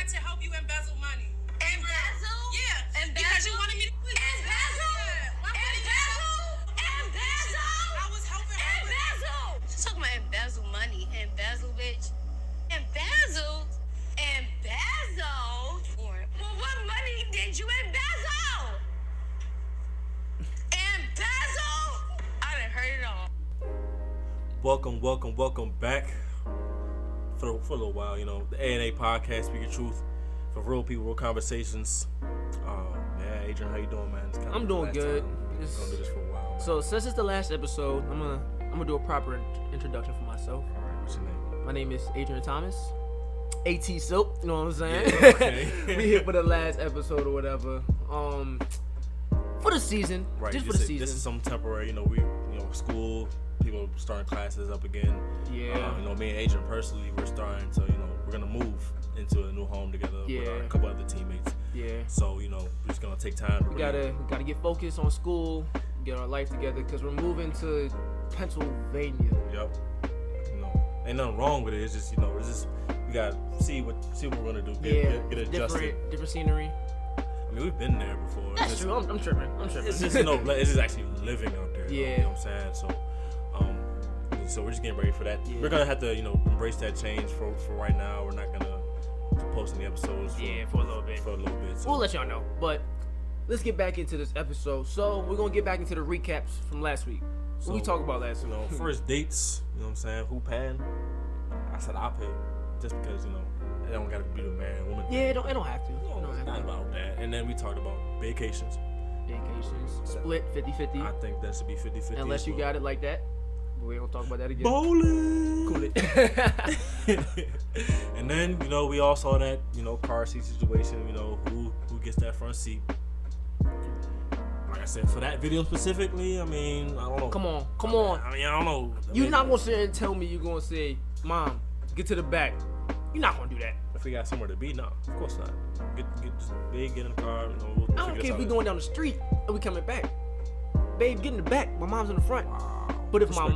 tried to help you embezzle money. Embezzle? Yeah. Embezzle? Because you wanted me to Embezzle? I was helping her with Embezzle? She's talking about embezzle money. Embezzle, bitch. Embezzle? Embezzle? Well, what money did you embezzle? Embezzle? I done heard it all. Welcome back. For a little while, the A&A podcast, Speak Your Truth, for real people, real conversations. Yeah, Adrian, how you doing, man? I'm doing good. We're gonna do this for a while, man. So since it's the last episode, I'm gonna do a proper introduction for myself. All right, what's your name? My name is Adrian Thomas. AT Silk, you know what I'm saying? Yeah, okay. We here for the last episode or whatever. For the season, Right, just for the season. This is some temporary. School. People starting classes up again. Yeah. Me and Adrian personally, we're starting to, we're gonna move into a new home together with a couple other teammates. Yeah. So, we're just gonna take time to We gotta get focused on school, get our life together, because we're moving to Pennsylvania. Yep. Ain't nothing wrong with it. It's just, we gotta see what we're gonna do. Get adjusted. Different scenery. I mean, we've been there before. That's true. I'm tripping. It's just, it's just actually living out there. Yeah. You know what I'm saying? So we're just getting ready for that. Yeah. We're gonna have to, embrace that change for right now. We're not gonna post any episodes for a little bit. So. We'll let y'all know. But let's get back into this episode. So we're gonna get back into the recaps from last week. What we talked about last week? First dates. You know what I'm saying? Who paying? I said I'll pay, just because it don't gotta be the man woman. Yeah, it don't have to. It's not about that. And then we talked about vacations. Split 50-50. I think that should be 50-50. Unless you got it like that. But we don't talk about that again. Bowling. Cool it. And then, we all saw that, car seat situation, who gets that front seat. Like I said, for that video specifically, I don't know. Come on. I don't know. You're not going to sit and tell me you're going to say, Mom, get to the back. You're not going to do that. If we got somewhere to be, no, of course not. Get in the car. I don't care if we going down the street and we coming back. Babe, get in the back. My mom's in the front. Wow. But if my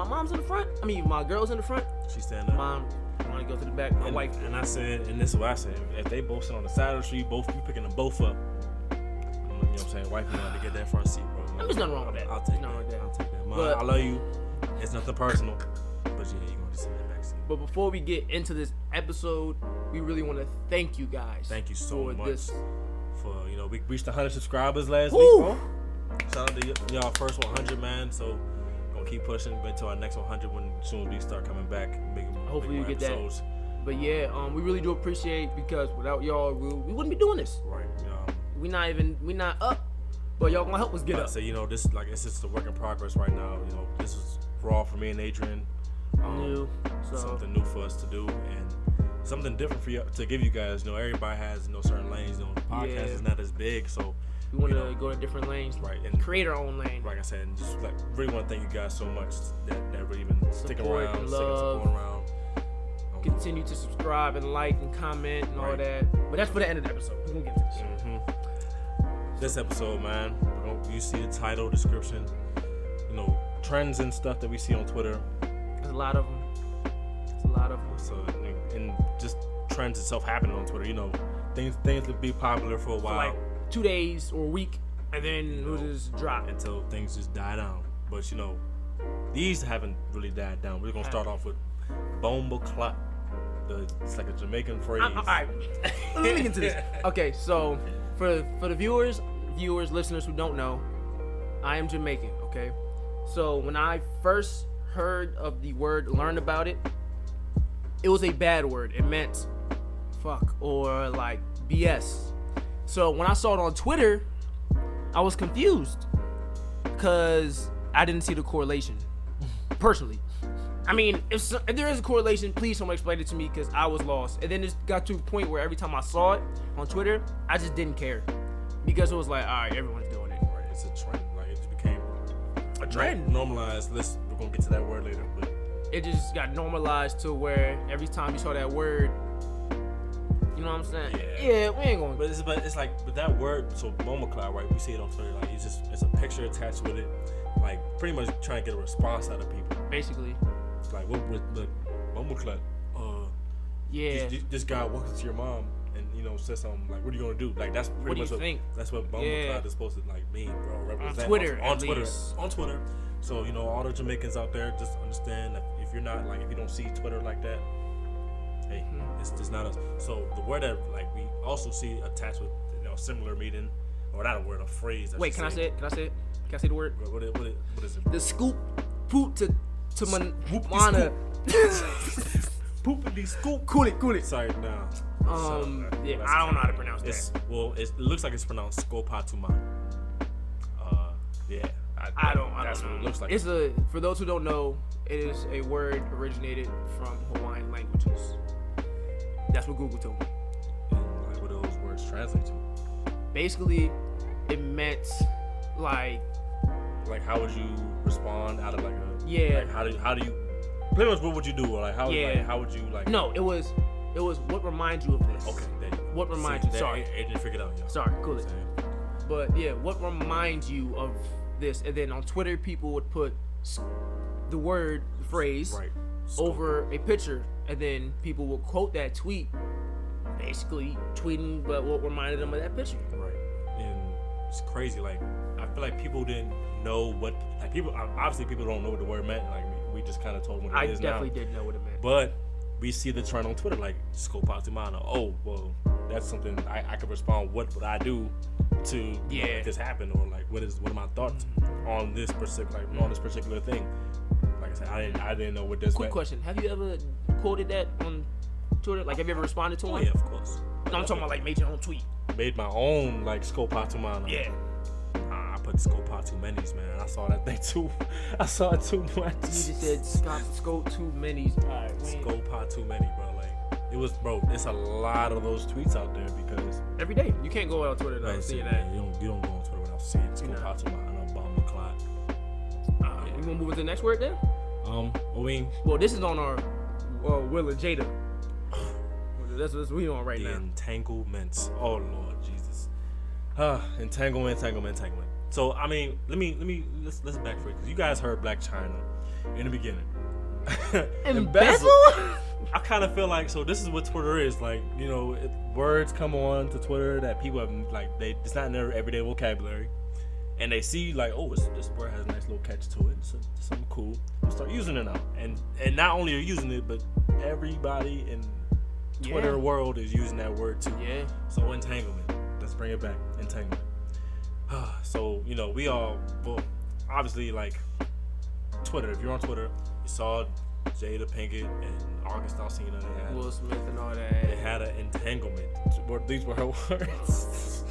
mom's in the front, my girl's in the front. She's standing up. Mom, I want to go to the back. My wife. And I said, and this is what I said. If they both sit on the side of the street, you picking them both up. You know what I'm saying? Wife, to get that front seat, bro. There's nothing wrong with that. I'll take that. Mom, I love you. It's nothing personal. But yeah, you're going to sit in the back seat. But before we get into this episode, we really want to thank you guys. Thank you so much. This. We reached 100 subscribers last week, bro. Shout out to y'all first 100, man. So gonna keep pushing until our next 100 when soon as we start coming back. Hopefully you get episodes. That. But yeah, we really do appreciate, because without y'all, we wouldn't be doing this. Right. We not up, but y'all gonna help us get up. So this it's just a work in progress right now. This is raw for me and Adrian. Something new for us to do, and something different for you to give you guys. Everybody has certain lanes. The podcast is not as big, so we want to go to different lanes, right? And create our own lane. Like I said, and just really want to thank you guys so much that really been sticking around, supporting around. Continue to subscribe and like and comment and all that. But that's for the end of the episode. We're gonna get to this. Mm-hmm. This episode, man, you see the title, description, trends and stuff that we see on Twitter. There's a lot of them. So, and just trends itself happening on Twitter. Things will be popular for a while. For like 2 days or a week, and then it'll just drop. Until things just die down. But, these haven't really died down. We're going to start off with Bumbleclock. It's like a Jamaican phrase. All right. Let me get into this. Okay, so for the viewers, listeners who don't know, I am Jamaican, okay? So when I first heard of the word, learned about it, it was a bad word. It meant fuck or like BS. So when I saw it on Twitter, I was confused because I didn't see the correlation personally. If there is a correlation, please someone explain it to me, because I was lost. And then it got to a point where every time I saw it on Twitter, I just didn't care, because it was like, all right, everyone's doing it. Right, it's a trend. Like, it just became a trend. Normalized. We're gonna get to that word later, but it just got normalized to where every time you saw that word, you know what I'm saying? Yeah, we ain't going. But it's like with that word. So Bumbleclock, right? We see it on Twitter. Like it's a picture attached with it, like pretty much trying to get a response out of people. Basically. Like what with the Bumbleclock? Yeah. This guy walks into your mom and said something like, "What are you gonna do?" Like that's pretty What do much you think? That's what Bumbleclock is supposed to like mean, bro. Represent Twitter, on at Twitter, least. on Twitter. So all the Jamaicans out there, just understand that if you're not like if you don't see Twitter like that, hey, it's just not us. So the word that like we also see attached with similar meaning, or not a word, a phrase. Wait, can I say it? Can I say the word? What is it? The scoop, poop to Whoopity mana. Poopity scoop. Cool it. Sorry, nah. Yeah, I don't know how to pronounce that. It looks like it's pronounced Skopatuman. Yeah. I don't That's know. what it looks like. For those who don't know, it is a word originated from Hawaiian languages. That's what Google told me. And like what do those words translate to? Basically, it meant like how would you respond out of like a Yeah. Like how do you pretty much what would you do, or like how how would you like No, it was what reminds you of this. Okay, there you go. What reminds you? Sorry, Adrian figured it out. Yeah. Sorry, cool it. But yeah, what reminds you of this? And then on Twitter, people would put the word, the phrase, Right. over a picture, and then people will quote that tweet, basically tweeting but what reminded them of that picture. Right. And it's crazy. Like I feel like people didn't know what people don't know what the word meant. Like we just kind of told them what it is now. I definitely didn't know what it meant. But we see the trend on Twitter, like Skopatumana. Oh, well, that's something I could respond. What would I do to make this happen, or like what are my thoughts on this particular thing? Like I said, I didn't know what this. Quick question: have you ever quoted that on Twitter? Like, have you ever responded to one? Oh yeah, of course. No, I'm talking about like made your own tweet. Made my own like Skopatumana. Yeah. I put Skopatumenis, man. I saw that thing too. I saw it too much. You just said scope too many. Skopatumenis, bro. Like it was, bro. It's a lot of those tweets out there because every day you can't go on Twitter without seeing that. You don't go on Twitter without seeing Skopatumana, Bumbleclock. We gonna move to the next word then? Well, this is on our Will and Jada. That's what we on right the now. Entanglements. Oh Lord Jesus. Entanglement. So let's back for it because you guys heard Black China in the beginning. Embezzle? I kind of feel like this is what Twitter is like. Words come on to Twitter that people have it's not in their everyday vocabulary, and they see like, oh, this word has a nice little catch to it. So something cool. We'll start using it now, and not only are you using it, but everybody in Twitter world is using that word too. Yeah. So entanglement. Let's bring it back. Entanglement. So we all obviously like Twitter. If you're on Twitter, you saw Jada Pinkett and August Alsina. They had Will Smith and all that. They had an entanglement. These were her words.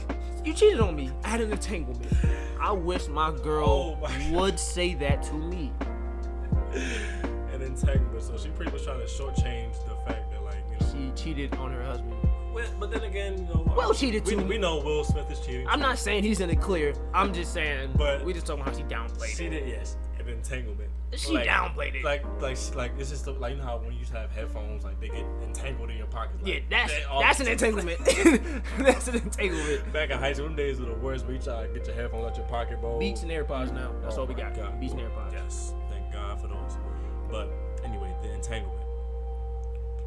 You cheated on me. I had an entanglement. I wish my girl would say that to me. An entanglement. So she pretty much trying to shortchange the fact that she cheated on her husband. But then again, Will cheated too. We know Will Smith is cheating. I'm not saying he's in the clear. I'm just saying. But we just talking about how she downplayed it. She did, yes, an entanglement. She downplayed it. Like it's just like how when you used to have headphones, like they get entangled in your pocket. Yeah, that's an entanglement. That's an entanglement. Back in high school days were the worst. Where you try to get your headphones out your pocket, bro. Beats and AirPods now. That's all we got. God. Beats and AirPods. Yes, thank God for those. But anyway, the entanglement.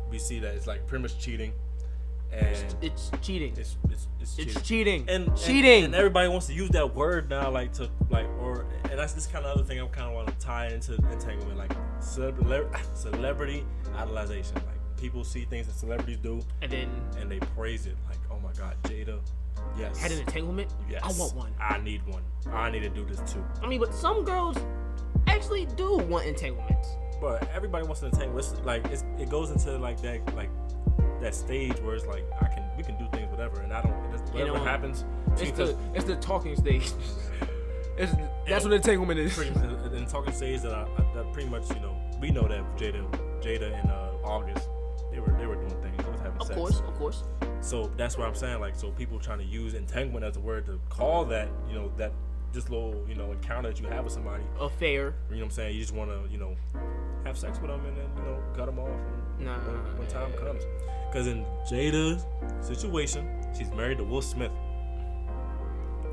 We see that it's like pretty much cheating, and it's cheating. It's cheating. And cheating. And everybody wants to use that word now, and that's this kind of other thing I'm kind of want to tie into entanglement, like celebrity idolization. Like people see things that celebrities do, and they praise it. Like, oh my God, Jada, yes, had an entanglement. Yes, I want one. I need one. I need to do this too. I mean, but some girls actually do want entanglements. But everybody wants to entangle. It goes into that stage where it's like we can do things whatever, and whatever happens. It's the talking stage. That's what entanglement is. In the talking stage that pretty much we know that Jada and August they were doing things. They was having sex. Of course. So that's what I'm saying. Like, so people trying to use entanglement as a word to call that that this little encounter that you have with somebody affair. You know what I'm saying? You just want to have sex with them and then cut them off when time comes. Because in Jada's situation, she's married to Will Smith.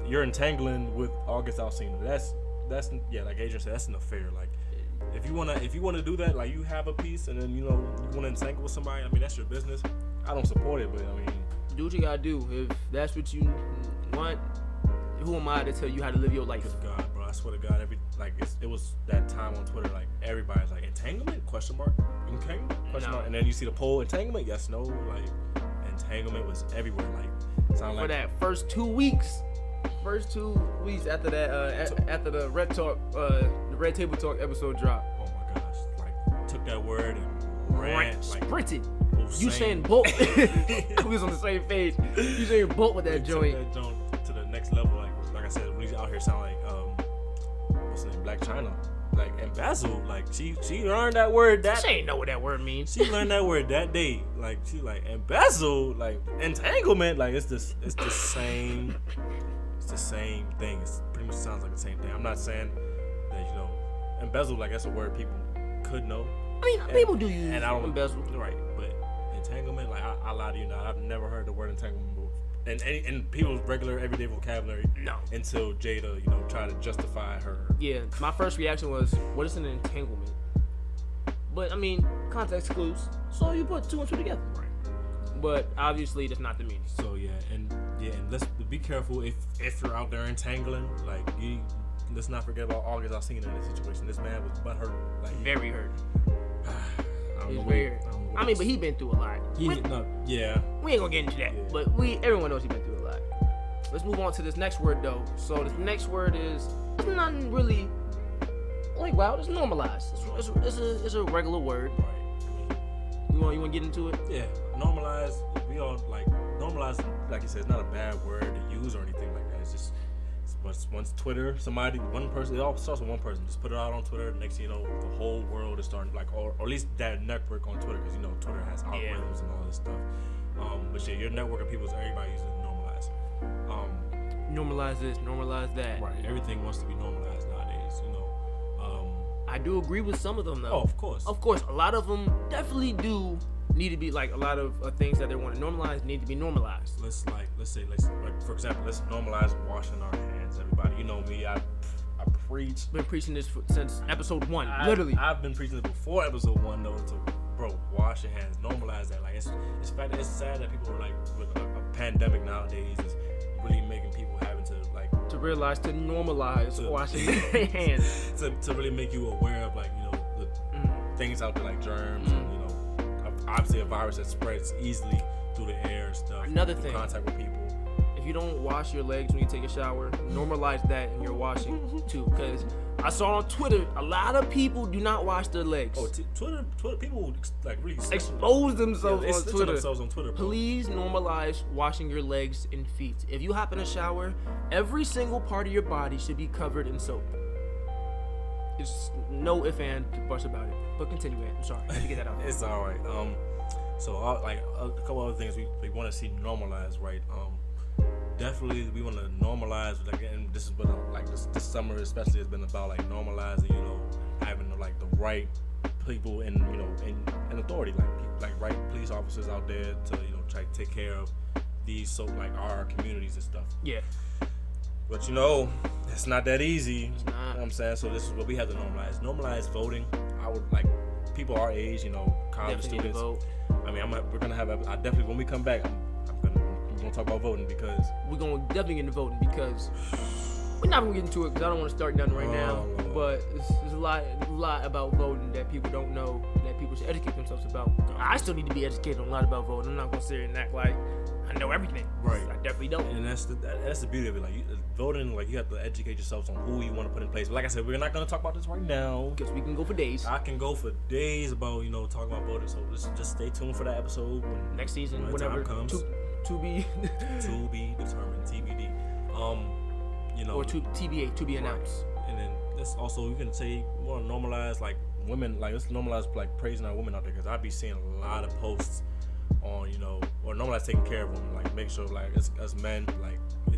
You're entangling with August Alsina. That's like Adrian said, that's an affair. Like if you wanna do that, like you have a piece and then you wanna entangle with somebody. I mean, that's your business. I don't support it, but I mean, do what you gotta do. If that's what you want, who am I to tell you how to live your life? Good God, bro! I swear to God, it was that time on Twitter, like everybody's like entanglement? Question mark? Entanglement? Question mark? And then you see the poll, entanglement? Yes, no. Like entanglement was everywhere. Like sound For like that first 2 weeks after that, after the Red Table Talk episode dropped. Oh my gosh! Like took that word and ran, sprinted. Usain. Usain Bolt. We was on the same page. Usain Bolt with that joint. Took that joint to the next level. Like I said, when he's out here sound like what's the name? Black China. Like embezzle. Like she learned that word that. She ain't know what that word means. She learned that word that day. Like she like embezzle. Like entanglement. Like it's the same. It's the same thing. It pretty much sounds like the same thing. I'm not saying that embezzle. Like that's a word people could know. I mean, people do use and I don't embezzle. Right, but entanglement. Like I lie to you now. I've never heard the word entanglement before. And in people's regular everyday vocabulary. No. Until Jada, tried to justify her. Yeah, my first reaction was, what is an entanglement? But I mean, context clues. So you put two and two together. Right. But obviously that's not the meaning. So and let's be careful if you're out there entangling. Like let's not forget about August. I seen in this situation. This man was butthurt. Like very hurt. He's very hurt. I mean, but he been through a lot. Yeah. We ain't gonna get into that. Yeah. But everyone knows he been through a lot. Let's move on to this next word though. So this next word is nothing really like wow. It's normalized. It's a regular word. Right. You want to get into it? Yeah. Normalize. We all like normalize. Like you said, it's not a bad word to use or anything like that. It's just once Twitter, one person, it all starts with one person. Just put it out on Twitter. Next thing you know, the whole world is starting or at least that network on Twitter, because Twitter has algorithms and all this stuff. But yeah, your network of people, everybody uses normalize. Normalize this, normalize that. Right. Everything wants to be normalized nowadays. I do agree with some of them though. Oh, of course. Of course, a lot of them definitely do need to be like a lot of things that they want to normalize need to be normalized. Let's say for example, let's normalize washing our hands. Everybody, you know me, I preach. Been preaching this since episode 1. Literally, I've been preaching this before episode 1 though. Bro, wash your hands, normalize that. Like it's sad that people are like with a pandemic nowadays is really making people having to like to realize to normalize washing their hands to really make you aware of like the things out there like germs and obviously a virus that spreads easily through the air and stuff. Another thing, contact with people. If you don't wash your legs when you take a shower, normalize that in your washing too. Because I saw on Twitter a lot of people do not wash their legs. Oh, Twitter people like really expose themselves on Twitter. Themselves on Twitter, bro. Please normalize washing your legs and feet. If you hop in a shower, every single part of your body should be covered in soap. It's no ifs and buts about it. But continue, man. I'm sorry. I had to get that out. It's all right. So like a couple other things we want to see normalized, right? Definitely we want to normalize, like, and this is what this summer especially has been about, like normalizing, having like the right people in in authority, like right police officers out there to try to take care of these our communities and stuff. Yeah. But it's not that easy. It's not. You know what I'm saying? So this is what we have to normalize. Normalize voting. I would people our age, college definitely students. vote. I mean, we're gonna have. I definitely when we come back, we're gonna talk about voting because we're gonna definitely get into voting because we're not gonna get into it because I don't want to start nothing right now. Lord. But there's a lot about voting that people don't know, that people should educate themselves about. I still need to be educated on a lot about voting. I'm not gonna sit here and act like I know everything. Right. I definitely don't. And that's the beauty of it. Like voting, you have to educate yourselves on who you want to put in place. But like I said, we're not gonna talk about this right now because we can go for days. I can go for days about talking about voting. So just stay tuned for that episode next season, whenever time comes. To be determined, TBD. Or to TBA, to be announced. Right. And then let's also, you can say, we want to normalize women, let's normalize praising our women out there, because I be seeing a lot of posts on or normalize taking care of women, make sure as men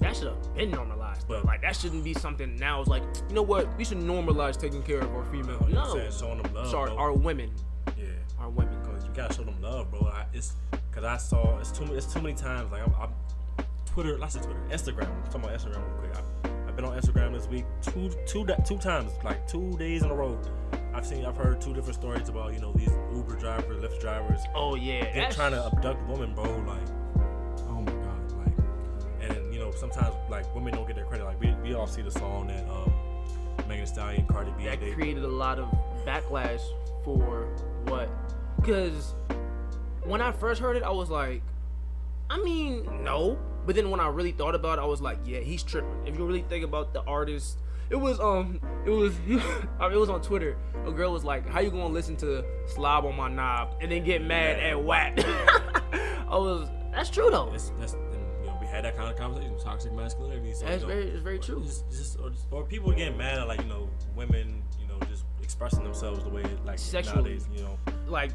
that should have been normalized, but that shouldn't be something now. It's you know what, we should normalize taking care of our female. Showing them love. Sorry, bro. our women. Yeah, our women. Because you gotta show them love, bro. It's too many times I'm Twitter. Let's say Twitter, Instagram. I'm talking about Instagram real quick. I've been on Instagram this week two times, 2 days in a row. I've heard 2 different stories about these Uber drivers, Lyft drivers. Oh yeah, they're trying to abduct women, bro. Oh my sometimes like women don't get their credit. Like we all see the song that Megan Thee Stallion, Cardi B. That created a lot of backlash for what? Because when I first heard it, I was like, I mean, no. But then when I really thought about it, I was like, yeah, he's tripping. If you really think about the artist, it was on Twitter. A girl was like, how you gonna listen to Slob on My Knob and then get mad at WAP? That's true though. We had that kind of conversation, toxic masculinity. So, it's very true. Or people getting mad at like women, just expressing themselves the way like sexually. Nowadays, Like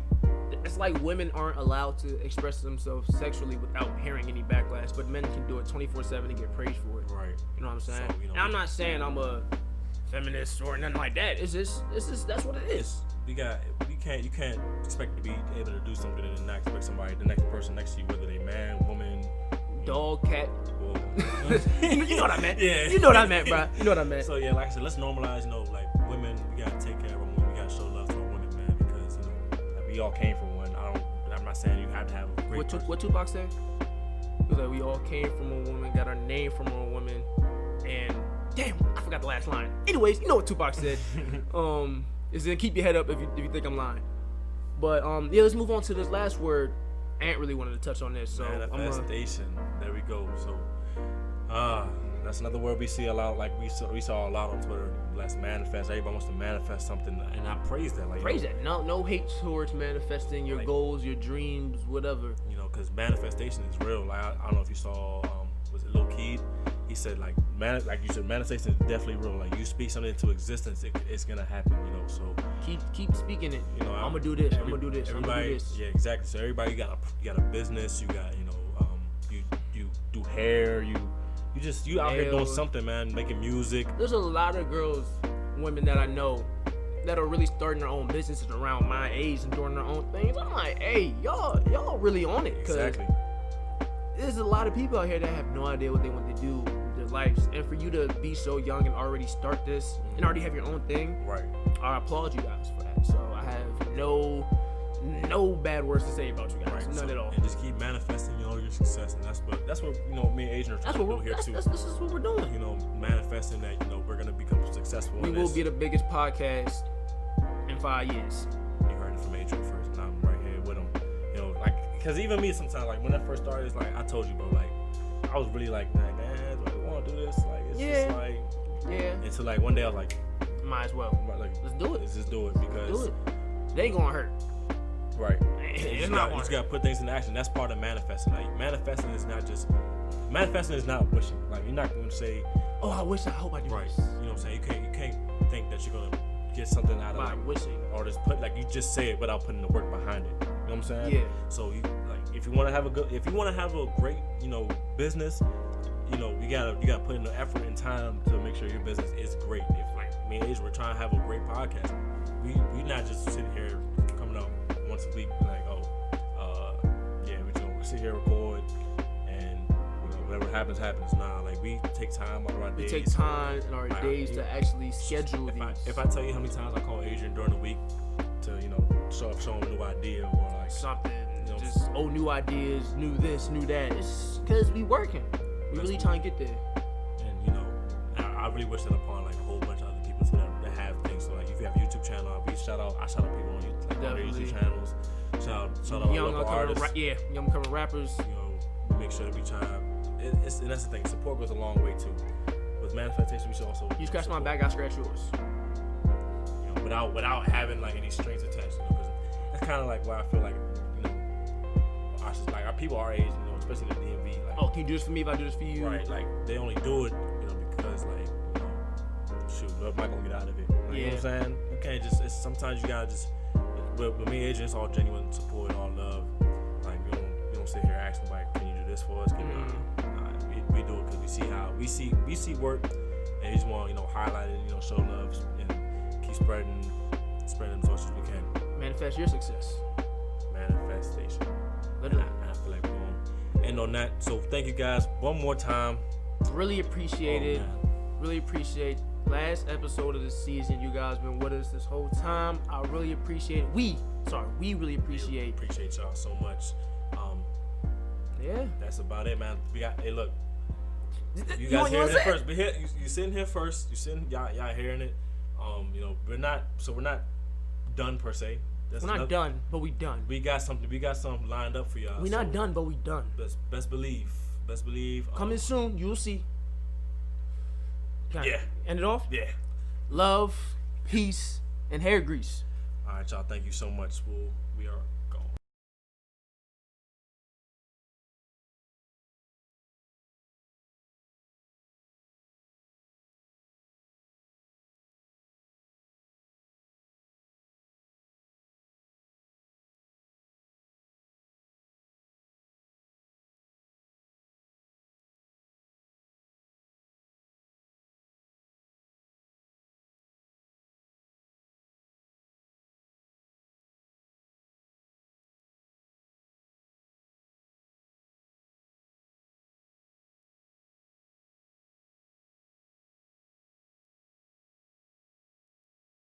it's like women aren't allowed to express themselves sexually without hearing any backlash, but men can do it 24/7 and get praised for it. Right. You know what I'm saying? So, and I'm not saying I'm a feminist or nothing like that. It's just that's what it is. You can't expect to be able to do something and not expect the next person next to you, whether they man, woman, dog, cat. You know what I meant. Yeah. You know what I meant, bro. You know what I meant. So yeah, like I said, let's normalize. Like women, we gotta take care of our women. We gotta show love to our women, man, because like we all came from one. I'm not saying you have to have a great. What Tupac said? He was like, we all came from a woman, got our name from a woman, and damn, I forgot the last line. Anyways, you know what Tupac said. Is then keep your head up if you think I'm lying. But yeah, let's move on to this last word. Ant really wanted to touch on this, so manifestation. There we go. So, that's another word we see a lot. Like we saw a lot on Twitter. Let's manifest. Everybody wants to manifest something, and I praise that. Like praise that. No hate towards manifesting your goals, your dreams, whatever. Because manifestation is real. Like I don't know if you saw, was it Lil Keed? He said like you said, manifestation is definitely real. Like you speak something into existence, it's gonna happen. So keep speaking it. I'm gonna do this. I'm gonna do this. Everybody, I'm gonna do this. Yeah, exactly. So everybody, you got a business. You got you do hair. You out here doing something, man. Making music. There's a lot of women that I know that are really starting their own businesses around my age and doing their own things. I'm like, hey, y'all really on it. Exactly. There's a lot of people out here that have no idea what they want to do with their lives, and for you to be so young and already start this and already have your own thing, right? I applaud you guys for that. So I have no bad words to say about you guys, none at all. And just keep manifesting, your success, and that's what me and Adrian are trying to do here too. This is what we're doing. Manifesting that we're gonna become successful. We will be the biggest podcast in 5 years. You heard it from Adrian first, and I'm right here with him. Because even me sometimes, like when I first started, it's like I told you, bro, like I was really like, man, do I want to do this? Like it's just like, yeah. And so like one day I was like, might as well. Like, let's do it. Let's just do it because it ain't gonna hurt. Right. It's you just gotta put things in action. That's part of manifesting. Like manifesting is not wishing. Like you're not gonna say, oh, I hope I do right. this. You know what I'm saying? You can't think that you're gonna get something out of by wishing, or just you just say it without putting the work behind it. You know what I'm saying? Yeah. So if you want to have a great business, you gotta put in the effort and time to make sure your business is great. If like me and Adrian, we're trying to have a great podcast, we not just sitting here coming up once a week we just sit here, record, and whatever happens. Nah, like we take time out of our days. We take time in our days to actually schedule these. If I tell you how many times I call Adrian during the week to show him a new idea or like something, just new ideas, new this, new that. It's because we working. We really trying to get there. And I really wish that upon like a whole bunch of other people too that have things. So like if you have a YouTube channel, I shout out people on on their YouTube channels. Shout out young local artists. Young coming rappers. Make sure that we try. And that's the thing. Support goes a long way too. With manifestation, we should also. You scratch my back, I scratch yours. Without having like any strings attached. Because that's kind of like why I feel like our people our age, especially the DMV. Like, oh, can you do this for me if I do this for you? Right. Like they only do it, because shoot, what am I gonna get out of it? Like, you know what I'm saying? You can't just. Sometimes you gotta just. But me and Adrian, it's all genuine support, all love. Like you don't sit here asking like, can you do this for us? We do it because we see work, and we just want highlight it, show love, and keep spreading as much as we can. Manifest your success. Manifestation. Literally. I feel like we're going to end on that. So thank you guys one more time. Really appreciate it. Really appreciate last episode of the season. You guys been with us this whole time. I really appreciate it. We really appreciate y'all so much. Yeah. That's about it, man. Look, You guys hearing wanna it say first. But here, you sitting here first. You sitting, y'all hearing it. We're not done per se. We're not done, but we done. We got something lined up for y'all. We're not done, but we done. Best believe. Coming soon, you'll see. Yeah. End it off? Yeah. Love, peace, and hair grease. All right, y'all. Thank you so much. We are